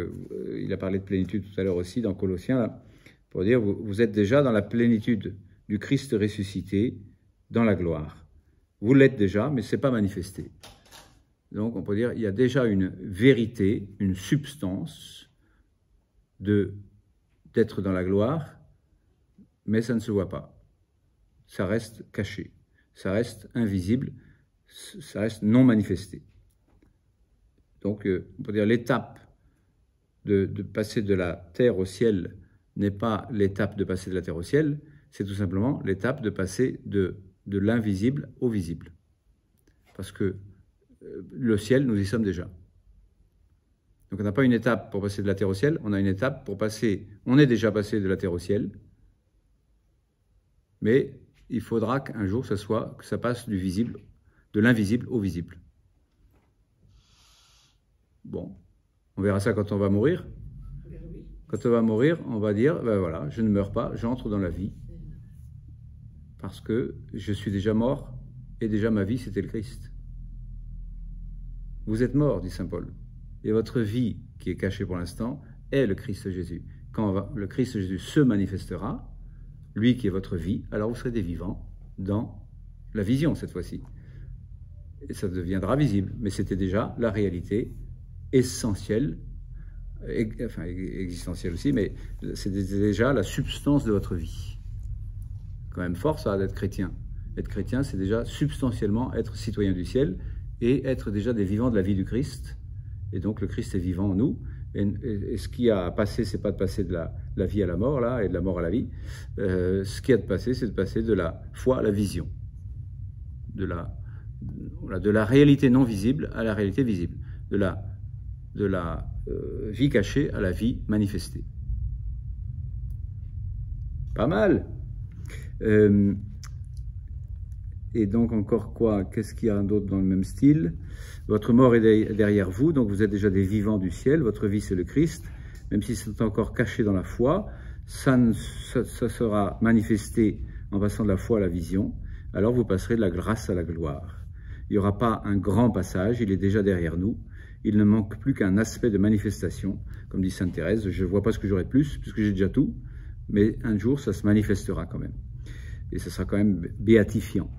il a parlé de plénitude tout à l'heure aussi dans Colossiens, là, pour dire vous êtes déjà dans la plénitude du Christ ressuscité, dans la gloire. Vous l'êtes déjà, mais ce n'est pas manifesté. Donc on peut dire il y a déjà une vérité, une substance d'être dans la gloire, mais ça ne se voit pas. Ça reste caché, ça reste invisible, ça reste non manifesté. Donc on peut dire l'étape de passer de la terre au ciel n'est pas l'étape de passer de la terre au ciel, c'est tout simplement l'étape de passer de l'invisible au visible. Parce que le ciel, nous y sommes déjà. Donc on n'a pas une étape pour passer de la terre au ciel, on a une étape pour passer, on est déjà passé de la terre au ciel, mais il faudra qu'un jour que ça passe du visible, de l'invisible au visible. Bon, on verra ça quand on va mourir. Quand on va mourir, on va dire, ben voilà, je ne meurs pas, j'entre dans la vie, parce que je suis déjà mort, et déjà ma vie c'était le Christ. Vous êtes mort, dit saint Paul. Et votre vie, qui est cachée pour l'instant, est le Christ Jésus. Quand le Christ Jésus se manifestera, lui qui est votre vie, alors vous serez des vivants dans la vision cette fois-ci. Et ça deviendra visible, mais c'était déjà la réalité essentielle, enfin existentielle aussi, mais c'était déjà la substance de votre vie. Quand même fort ça d'être chrétien. Être chrétien, c'est déjà substantiellement être citoyen du ciel et être déjà des vivants de la vie du Christ. Et donc le Christ est vivant en nous. Et ce qui a à passer, c'est pas de passer de la vie à la mort, là, et de la mort à la vie. Ce qui a de passer, c'est de passer de la foi à la vision. De la réalité non visible à la réalité visible. De la vie cachée à la vie manifestée. Pas mal. Et donc encore quoi? Qu'est-ce qu'il y a d'autre dans le même style? Votre mort est derrière vous, donc vous êtes déjà des vivants du ciel. Votre vie, c'est le Christ. Même si c'est encore caché dans la foi, ça sera manifesté en passant de la foi à la vision. Alors vous passerez de la grâce à la gloire. Il n'y aura pas un grand passage, il est déjà derrière nous. Il ne manque plus qu'un aspect de manifestation. Comme dit sainte Thérèse, je ne vois pas ce que j'aurai de plus, puisque j'ai déjà tout. Mais un jour, ça se manifestera quand même. Et ça sera quand même béatifiant.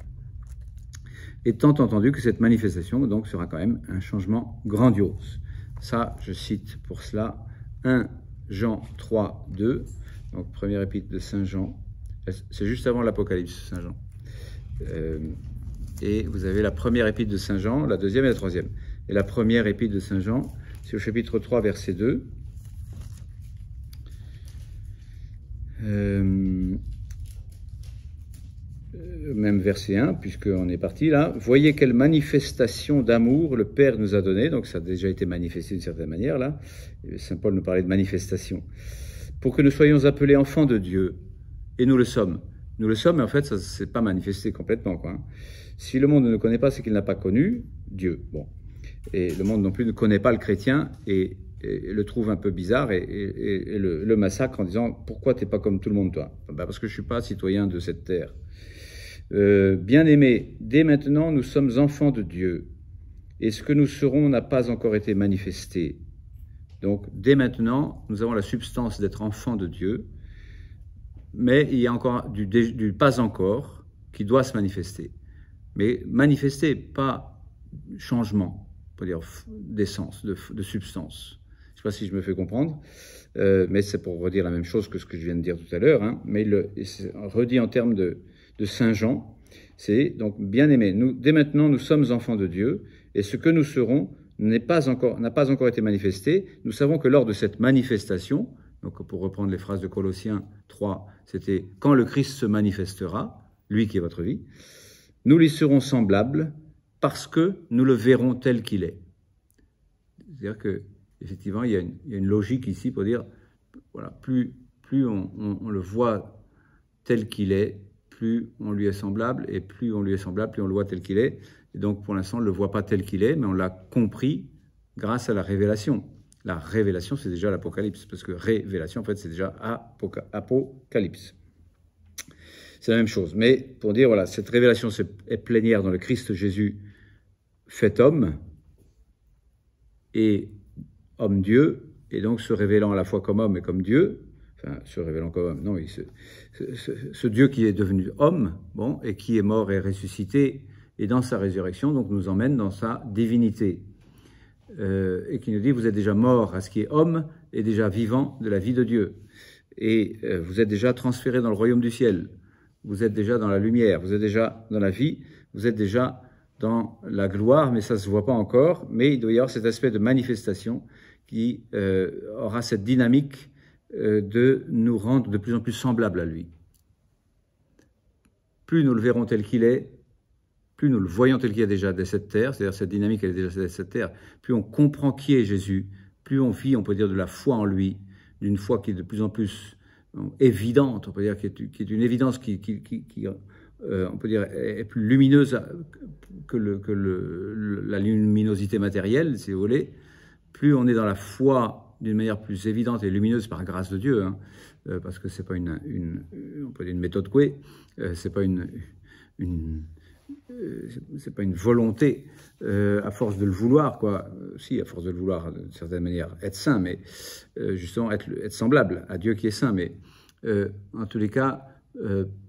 Étant entendu que cette manifestation donc, sera quand même un changement grandiose. Ça, je cite pour cela 1 Jean 3, 2, donc première épître de Saint Jean. C'est juste avant l'Apocalypse, Saint Jean. Et vous avez la première épître de Saint Jean, la deuxième et la troisième. Et la première épître de Saint Jean, c'est au chapitre 3, verset 2. Même verset 1, puisqu'on est parti là. Voyez quelle manifestation d'amour le Père nous a donné. Donc ça a déjà été manifesté d'une certaine manière là. Saint Paul nous parlait de manifestation. Pour que nous soyons appelés enfants de Dieu. Et nous le sommes. Nous le sommes, mais en fait, ça ne s'est pas manifesté complètement, quoi. Si le monde ne nous connaît pas, c'est qu'il n'a pas connu Dieu. Bon. Et le monde non plus ne connaît pas le chrétien et le trouve un peu bizarre et le massacre en disant « Pourquoi tu n'es pas comme tout le monde, toi ?» Parce que je ne suis pas citoyen de cette terre. Bien-aimés, dès maintenant, nous sommes enfants de Dieu. Et ce que nous serons n'a pas encore été manifesté. Donc, dès maintenant, nous avons la substance d'être enfants de Dieu, mais il y a encore du pas encore qui doit se manifester. Mais manifester, pas changement, on peut dire d'essence, de substance. Je ne sais pas si je me fais comprendre, mais c'est pour redire la même chose que ce que je viens de dire tout à l'heure, hein, mais c'est redit en termes de Saint Jean, c'est donc bien-aimés, dès maintenant nous sommes enfants de Dieu, et ce que nous serons n'a pas encore été manifesté. Nous savons que lors de cette manifestation, donc pour reprendre les phrases de Colossiens 3, c'était « quand le Christ se manifestera, lui qui est votre vie », nous lui serons semblables parce que nous le verrons tel qu'il est. C'est-à-dire qu'effectivement, il y a une logique ici pour dire, voilà, plus on le voit tel qu'il est, plus on lui est semblable, et plus on lui est semblable, plus on le voit tel qu'il est. Et donc, pour l'instant, on ne le voit pas tel qu'il est, mais on l'a compris grâce à la révélation. La révélation, c'est déjà l'Apocalypse, parce que révélation, en fait, c'est déjà Apocalypse. C'est la même chose. Mais pour dire, voilà, cette révélation est plénière dans le Christ Jésus fait homme et homme-dieu, et donc se révélant à la fois comme homme et comme Dieu, enfin, se révélant comme homme, non, ce Dieu qui est devenu homme, bon, et qui est mort et ressuscité, et dans sa résurrection, donc nous emmène dans sa divinité. Et qui nous dit, vous êtes déjà mort à ce qui est homme, et déjà vivant de la vie de Dieu. Et vous êtes déjà transféré dans le royaume du ciel. Vous êtes déjà dans la lumière, vous êtes déjà dans la vie, vous êtes déjà dans la gloire, mais ça ne se voit pas encore. Mais il doit y avoir cet aspect de manifestation qui aura cette dynamique de nous rendre de plus en plus semblables à lui. Plus nous le verrons tel qu'il est, plus nous le voyons tel qu'il est déjà de cette terre, c'est-à-dire cette dynamique elle est déjà de cette terre, plus on comprend qui est Jésus, plus on vit, on peut dire, de la foi en lui, d'une foi qui est de plus en plus évidente, on peut dire, qui est une évidence qui on peut dire, est plus lumineuse que la luminosité matérielle, si vous voulez. Plus on est dans la foi d'une manière plus évidente et lumineuse par grâce de Dieu, hein, parce que c'est pas on peut dire une méthode couée, c'est pas c'est pas une volonté à force de le vouloir, quoi. Si, à force de le vouloir, d'une certaine manière, être saint, mais justement être semblable à Dieu qui est saint. Mais en tous les cas,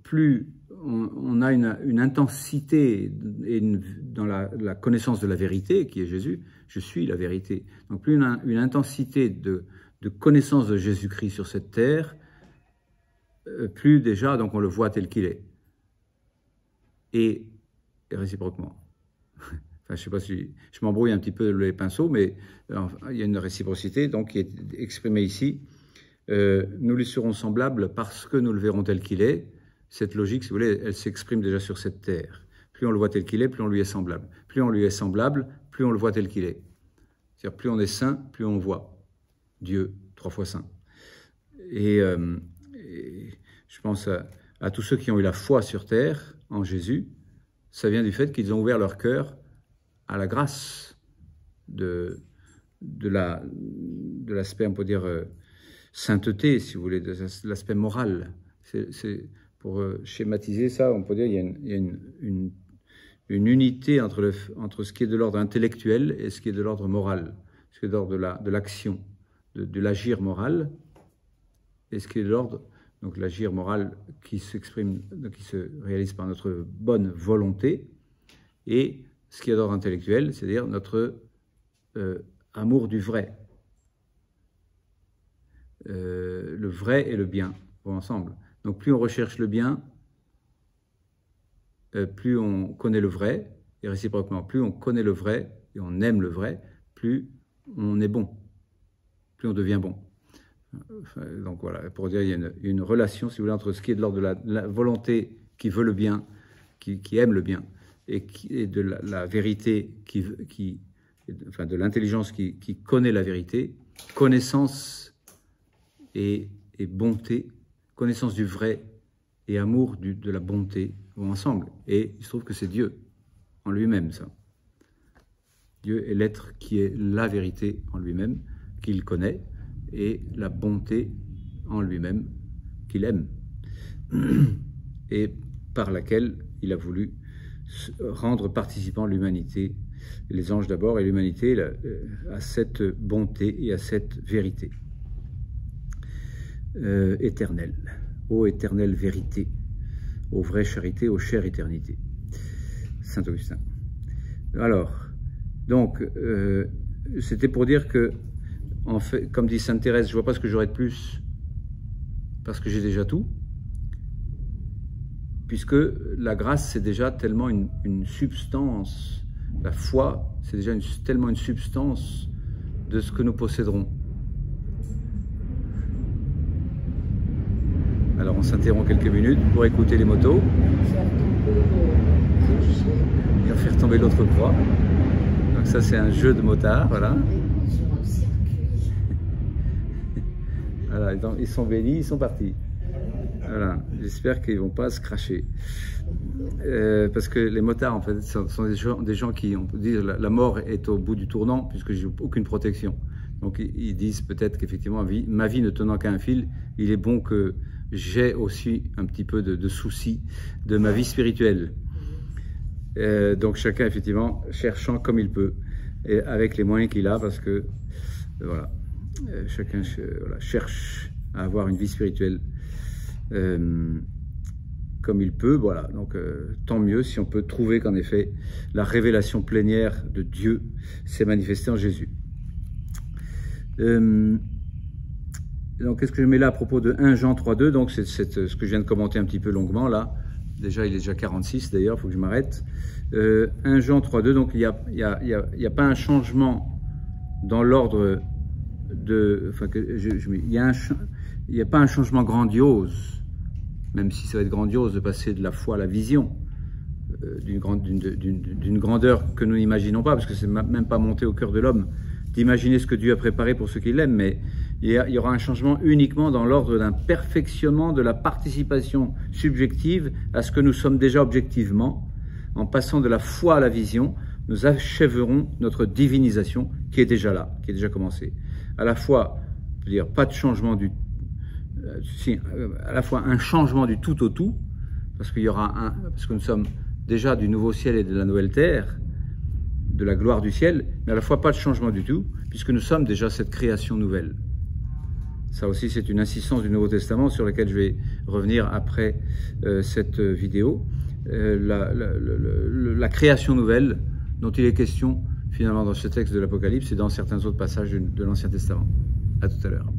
plus on a une intensité dans la connaissance de la vérité, qui est Jésus, je suis la vérité. Donc plus on a une intensité de connaissance de Jésus-Christ sur cette terre, plus déjà, donc on le voit tel qu'il est. Et réciproquement. Enfin, je ne sais pas si je m'embrouille un petit peu les pinceaux, mais il y a une réciprocité donc, qui est exprimée ici. Nous lui serons semblables parce que nous le verrons tel qu'il est. Cette logique, si vous voulez, elle s'exprime déjà sur cette terre. Plus on le voit tel qu'il est, plus on lui est semblable. Plus on lui est semblable, plus on le voit tel qu'il est. C'est-à-dire plus on est saint, plus on voit Dieu 3 fois saint. Et je pense à tous ceux qui ont eu la foi sur terre, en Jésus. Ça vient du fait qu'ils ont ouvert leur cœur à la grâce de l'aspect, on peut dire, sainteté, si vous voulez, de l'aspect moral. C'est pour schématiser ça, on peut dire qu'il y a une unité entre ce qui est de l'ordre intellectuel et ce qui est de l'ordre moral, ce qui est de l'ordre de l'action, de l'agir moral, et ce qui est de l'ordre, donc l'agir moral qui s'exprime, qui se réalise par notre bonne volonté, et ce qui est d'ordre intellectuel, c'est-à-dire notre amour du vrai. Le vrai et le bien vont ensemble. Donc plus on recherche le bien, plus on connaît le vrai, et réciproquement, plus on connaît le vrai et on aime le vrai, plus on est bon, plus on devient bon. Donc voilà, pour dire, il y a une relation, si vous voulez, entre ce qui est de l'ordre de la volonté qui veut le bien, qui aime le bien, et de la vérité, enfin de l'intelligence qui connaît la vérité, connaissance et bonté, connaissance du vrai et amour de la bonté vont ensemble. Et il se trouve que c'est Dieu en lui-même, ça. Dieu est l'être qui est la vérité en lui-même, qu'il connaît, et la bonté en lui-même, qu'il aime, et par laquelle il a voulu rendre participant l'humanité, les anges d'abord, et l'humanité à cette bonté et à cette vérité éternelle. Ô éternelle vérité, ô vraie charité, ô chère éternité. Saint Augustin. Alors, donc, c'était pour dire que, en fait, comme dit Sainte Thérèse, je ne vois pas ce que j'aurais de plus, parce que j'ai déjà tout, puisque la grâce, c'est déjà tellement une substance, la foi, c'est déjà tellement une substance de ce que nous posséderons. Alors on s'interrompt quelques minutes pour écouter les motos et en faire tomber l'autre croix. Donc ça c'est un jeu de motard, voilà. Voilà, ils sont bénis, ils sont partis. Voilà, j'espère qu'ils ne vont pas se cracher. Parce que les motards, en fait, sont des gens qui, on peut dire, la mort est au bout du tournant, puisque j'ai aucune protection. Donc ils disent peut-être qu'effectivement, ma vie ne tenant qu'à un fil, il est bon que j'ai aussi un petit peu de soucis de ma vie spirituelle. Donc chacun, effectivement, cherchant comme il peut, et avec les moyens qu'il a, parce que, voilà, chacun voilà, cherche à avoir une vie spirituelle comme il peut, voilà, donc tant mieux si on peut trouver qu'en effet la révélation plénière de Dieu s'est manifestée en Jésus. Donc qu'est-ce que je mets là à propos de 1 Jean 3,2, donc c'est ce que je viens de commenter un petit peu longuement là, déjà il est déjà 46 d'ailleurs, il faut que je m'arrête. 1 Jean 3,2, donc il n'y a pas un changement dans l'ordre de, enfin il n'y a pas un changement grandiose, même si ça va être grandiose de passer de la foi à la vision, d'une grandeur que nous n'imaginons pas, parce que c'est même pas monté au cœur de l'homme d'imaginer ce que Dieu a préparé pour ceux qui l'aiment, mais il y aura un changement uniquement dans l'ordre d'un perfectionnement de la participation subjective à ce que nous sommes déjà objectivement. En passant de la foi à la vision, nous achèverons notre divinisation qui est déjà là, qui est déjà commencée. À la fois, je veux dire, pas de changement à la fois un changement du tout au tout, parce qu'il y aura parce que nous sommes déjà du nouveau ciel et de la nouvelle terre, de la gloire du ciel, mais à la fois pas de changement du tout, puisque nous sommes déjà cette création nouvelle. Ça aussi, c'est une insistance du Nouveau Testament sur laquelle je vais revenir après cette vidéo. La création nouvelle dont il est question finalement dans ce texte de l'Apocalypse et dans certains autres passages de l'Ancien Testament. À tout à l'heure.